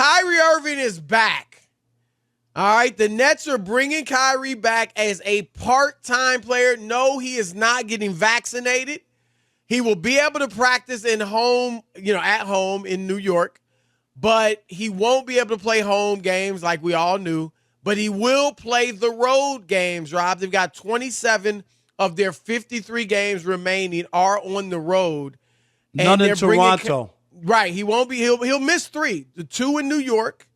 Kyrie Irving is back. All right, the Nets are bringing Kyrie back as a part-time player. No, he is not getting vaccinated. He will be able to practice at home in New York, but he won't be able to play home games like we all knew. But he will play the road games, Rob. They've got 27 of their 53 games remaining are on the road. None in Toronto. Right. He won't be. He'll miss 3. The 2 in New York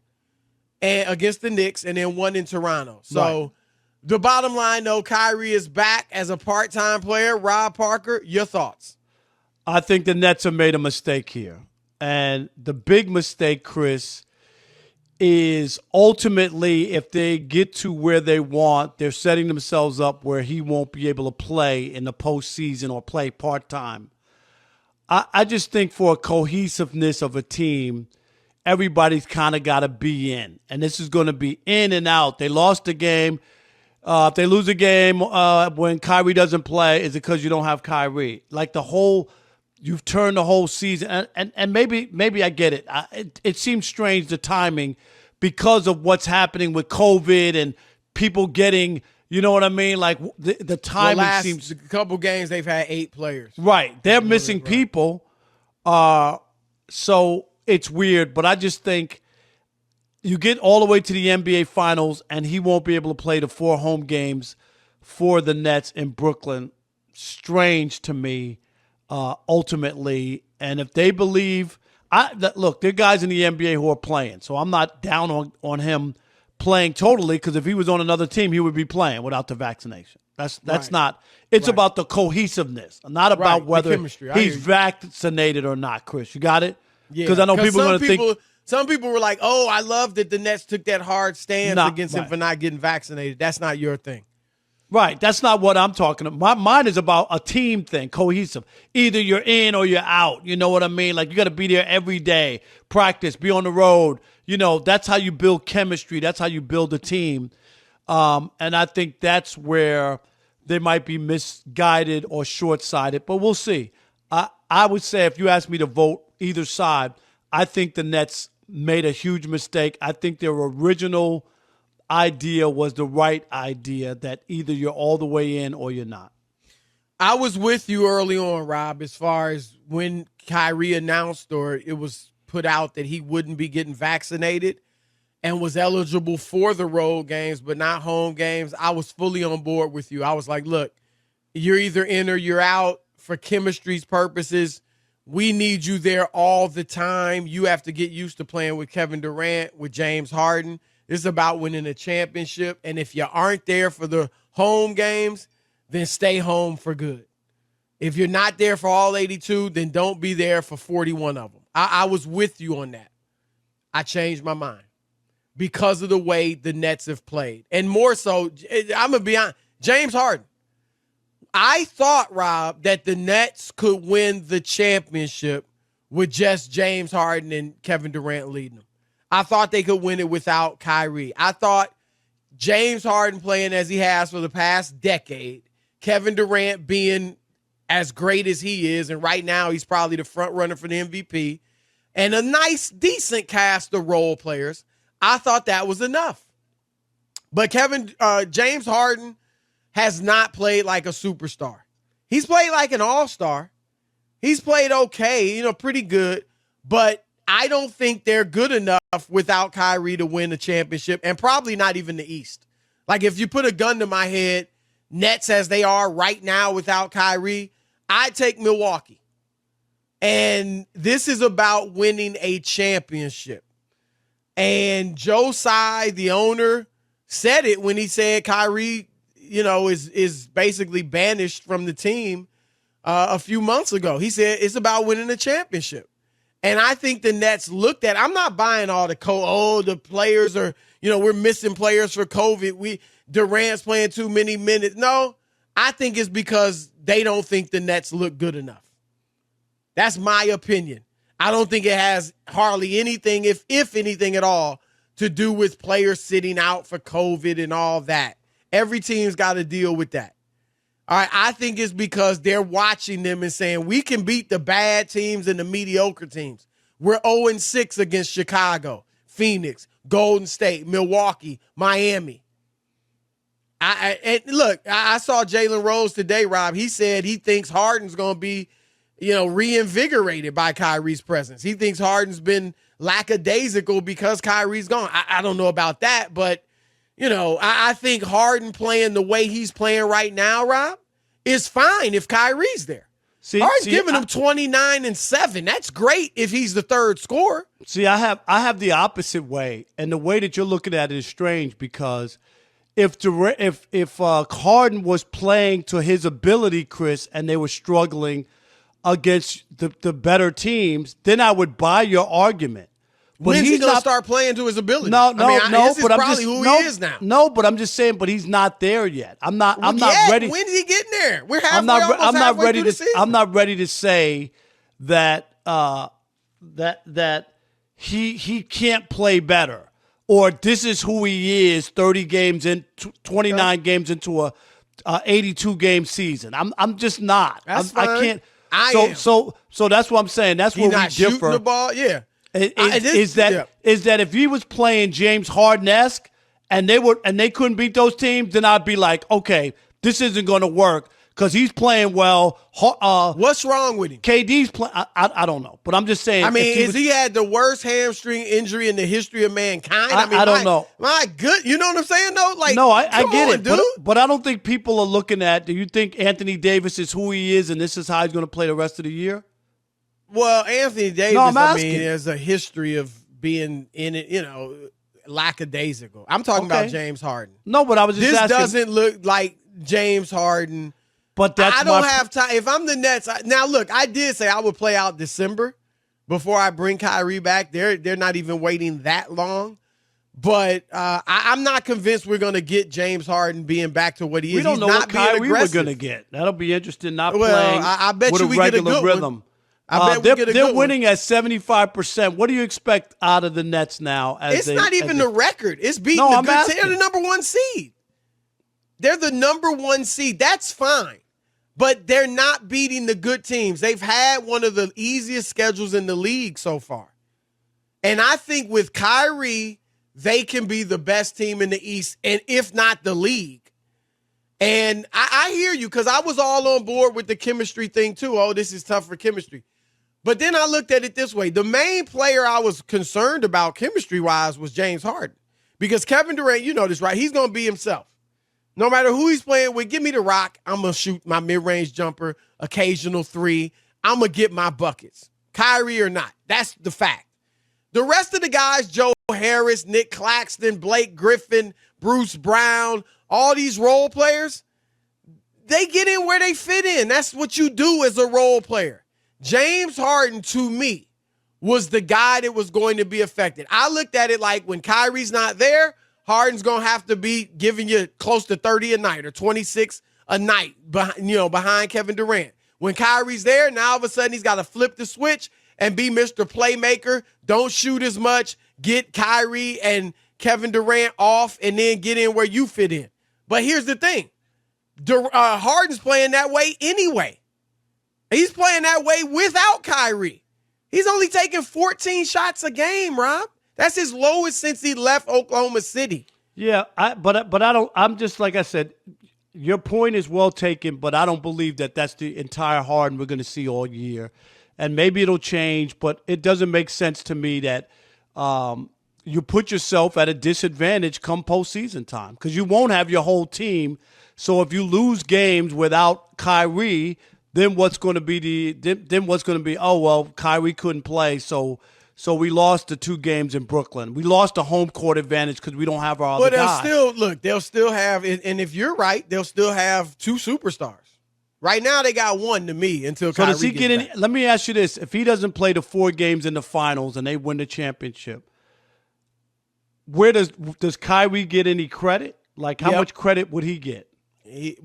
and against the Knicks, and then 1 in Toronto. So right. The bottom line, though, Kyrie is back as a part-time player. Rob Parker, your thoughts? I think the Nets have made a mistake here. And the big mistake, Chris, is ultimately if they get to where they want, they're setting themselves up where he won't be able to play in the postseason or play part-time. I just think for a cohesiveness of a team, everybody's kind of got to be in. And this is going to be in and out. They lost the game. If they lose a game when Kyrie doesn't play, is it because you don't have Kyrie? Like you've turned the whole season. And maybe I get it. It seems strange, the timing, because of what's happening with COVID and people getting, you know what I mean? Like the timing seems. A couple games they've had 8 players. Right. They're missing people. So it's weird. But I just think you get all the way to the NBA Finals and he won't be able to play the 4 home games for the Nets in Brooklyn. Strange to me, ultimately. And if they believe, look, there are guys in the NBA who are playing. So I'm not down on him playing totally, because if he was on another team, he would be playing without the vaccination. That's right. Not. It's right. About the cohesiveness, not about right. Whether he's vaccinated or not. Chris, you got it? Yeah. Because I know people are going to think. Some people were like, "Oh, I love that the Nets took that hard stance against him for not getting vaccinated." That's not your thing. Right. That's not what I'm talking about. Mine is about a team thing, cohesive. Either you're in or you're out. You know what I mean? Like, you got to be there every day, practice, be on the road. You know, that's how you build chemistry. That's how you build a team. And I think that's where they might be misguided or short-sighted, but we'll see. I would say if you ask me to vote either side, I think the Nets made a huge mistake. I think their original idea was the right idea, that either you're all the way in or you're not. I was with you early on, Rob, as far as when Kyrie announced or it was put out that he wouldn't be getting vaccinated and was eligible for the road games but not home games. I was fully on board with you. I was like, look, you're either in or you're out for chemistry's purposes. We need you there all the time. You have to get used to playing with Kevin Durant, with James Harden. It's about winning a championship. And if you aren't there for the home games, then stay home for good. If you're not there for all 82, then don't be there for 41 of them. I was with you on that. I changed my mind because of the way the Nets have played. And more so, I'm going to be honest, James Harden. I thought, Rob, that the Nets could win the championship with just James Harden and Kevin Durant leading them. I thought they could win it without Kyrie. I thought James Harden playing as he has for the past decade, Kevin Durant being as great as he is, and right now he's probably the front runner for the MVP, and a nice, decent cast of role players, I thought that was enough. But James Harden has not played like a superstar. He's played like an all-star. He's played okay, pretty good, but I don't think they're good enough without Kyrie to win the championship, and probably not even the East. Like, if you put a gun to my head, Nets as they are right now without Kyrie, I'd take Milwaukee. And this is about winning a championship. And Joe Tsai, the owner, said it when he said Kyrie, is basically banished from the team a few months ago. He said it's about winning a championship. And I think the Nets looked at, I'm not buying all the players are, we're missing players for COVID. Durant's playing too many minutes. No, I think it's because they don't think the Nets look good enough. That's my opinion. I don't think it has hardly anything, if anything at all, to do with players sitting out for COVID and all that. Every team's got to deal with that. All right, I think it's because they're watching them and saying, we can beat the bad teams and the mediocre teams. We're 0-6 against Chicago. Phoenix, Golden State, Milwaukee, Miami. And look, I saw Jalen Rose today, Rob. He said he thinks Harden's going to be, reinvigorated by Kyrie's presence. He thinks Harden's been lackadaisical because Kyrie's gone. I don't know about that, but, I think Harden playing the way he's playing right now, Rob, is fine if Kyrie's there. Harden's giving him 29 and 7. That's great if he's the third scorer. See, I have the opposite way, and the way that you're looking at it is strange because if Harden was playing to his ability, Chris, and they were struggling against the better teams, then I would buy your argument. But when's he going to start playing to his ability? No. This is but probably who he is now. No, but I'm just saying. But he's not there yet. I'm not ready. When's he getting there? We're I'm not ready through the season. I'm not ready to say that that he can't play better, or this is who he is. 30 games in, 29 games into a 82 game season. I'm just not. That's fine. I can't. am. So that's what I'm saying. That's where we differ. Shooting the ball, yeah. Is that if he was playing James Harden-esque and they couldn't beat those teams, then I'd be like, okay, this isn't going to work because he's playing well. What's wrong with him? KD's playing. I don't know, but I'm just saying. I mean, he had the worst hamstring injury in the history of mankind? I don't know. My good, you know what I'm saying though? Like, no, I get it, dude. But I don't think people are looking at. Do you think Anthony Davis is who he is, and this is how he's going to play the rest of the year? Well, Anthony Davis, there's a history of being in it, lackadaisical. I'm talking about James Harden. No, but I was just asking. This doesn't look like James Harden. But I don't have time. If I'm the Nets, now look, I did say I would play out December before I bring Kyrie back. They're not even waiting that long. But I'm not convinced we're going to get James Harden being back to what he is. We don't know what Kyrie we're going to get. That'll be interesting. Playing I bet with you a we regular get a good rhythm. One. I bet we get a good They're winning at 75%. What do you expect out of the Nets now? It's not even the record. It's beating the good team. They're the number one seed. They're the number one seed. That's fine. But they're not beating the good teams. They've had one of the easiest schedules in the league so far. And I think with Kyrie, they can be the best team in the East, and if not the league. And I hear you because I was all on board with the chemistry thing too. Oh, this is tough for chemistry. But then I looked at it this way. The main player I was concerned about chemistry-wise was James Harden. Because Kevin Durant, you know this, right? He's going to be himself. No matter who he's playing with, give me the rock. I'm going to shoot my mid-range jumper, occasional three. I'm going to get my buckets. Kyrie or not. That's the fact. The rest of the guys, Joe Harris, Nick Claxton, Blake Griffin, Bruce Brown, all these role players, they get in where they fit in. That's what you do as a role player. James Harden, to me, was the guy that was going to be affected. I looked at it like when Kyrie's not there, Harden's going to have to be giving you close to 30 a night or 26 a night behind Kevin Durant. When Kyrie's there, now all of a sudden he's got to flip the switch and be Mr. Playmaker. Don't shoot as much. Get Kyrie and Kevin Durant off and then get in where you fit in. But here's the thing. Harden's playing that way anyway. He's playing that way without Kyrie. He's only taking 14 shots a game, Rob. That's his lowest since he left Oklahoma City. Yeah, but I don't. I'm just like I said. Your point is well taken, but I don't believe that that's the entire Harden we're going to see all year. And maybe it'll change, but it doesn't make sense to me that you put yourself at a disadvantage come postseason time because you won't have your whole team. So if you lose games without Kyrie, then what's going to be oh well, Kyrie couldn't play, so we lost the 2 games in Brooklyn. We lost the home court advantage because we don't have our other guy. But they'll still have, and if you're right, they'll still have 2 superstars. Right now, they got 1 to me until Kyrie does he gets get in? back. Let me ask you this: if he doesn't play the 4 games in the finals and they win the championship, where does Kyrie get any credit? Like, how much credit would he get?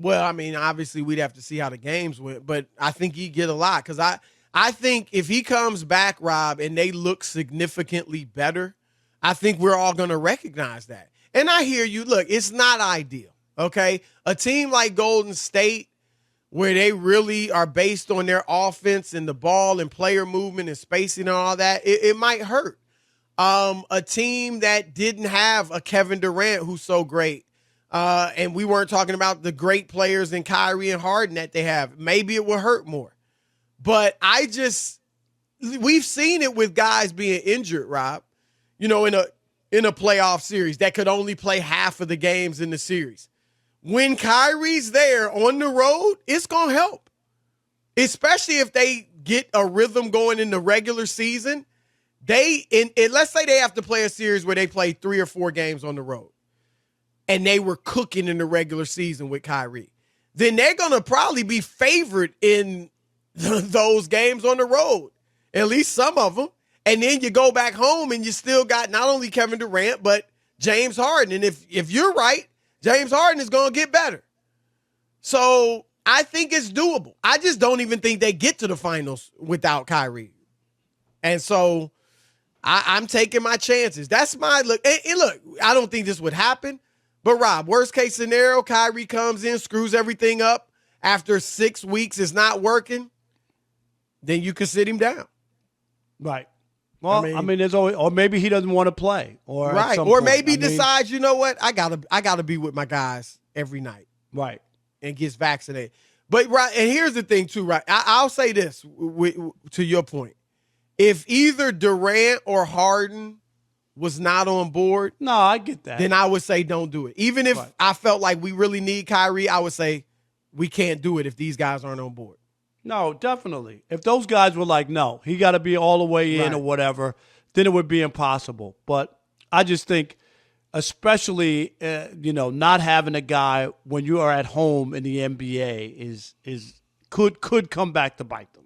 Obviously, we'd have to see how the games went, but I think he'd get a lot because I think if he comes back, Rob, and they look significantly better, I think we're all going to recognize that. And I hear you. Look, it's not ideal, okay? A team like Golden State, where they really are based on their offense and the ball and player movement and spacing and all that, it might hurt. A team that didn't have a Kevin Durant who's so great. And we weren't talking about the great players in Kyrie and Harden that they have. Maybe it will hurt more. But we've seen it with guys being injured, Rob, in a playoff series that could only play half of the games in the series. When Kyrie's there on the road, it's going to help, especially if they get a rhythm going in the regular season. Let's say they have to play a series where they play 3 or 4 games on the road and they were cooking in the regular season with Kyrie. Then they're going to probably be favored in those games on the road, at least some of them. And then you go back home and you still got not only Kevin Durant, but James Harden. And if you're right, James Harden is going to get better. So I think it's doable. I just don't even think they get to the finals without Kyrie. And so I'm taking my chances. That's my look. And look, I don't think this would happen. But, Rob, worst case scenario, Kyrie comes in, screws everything up. After 6 weeks, it's not working. Then you can sit him down. Right. Well, I mean, there's always, or maybe he doesn't want to play, or right, or maybe decides, you know what, I gotta be with my guys every night, right, and gets vaccinated. But right, and here's the thing too, right? I'll say this to your point: if either Durant or Harden was not on board, no, I get that. Then I would say don't do it. Even if I felt like we really need Kyrie, I would say we can't do it if these guys aren't on board. No, definitely. If those guys were like, no, he got to be all the way in or whatever, then it would be impossible. But I just think, especially, not having a guy when you are at home in the NBA could come back to bite them.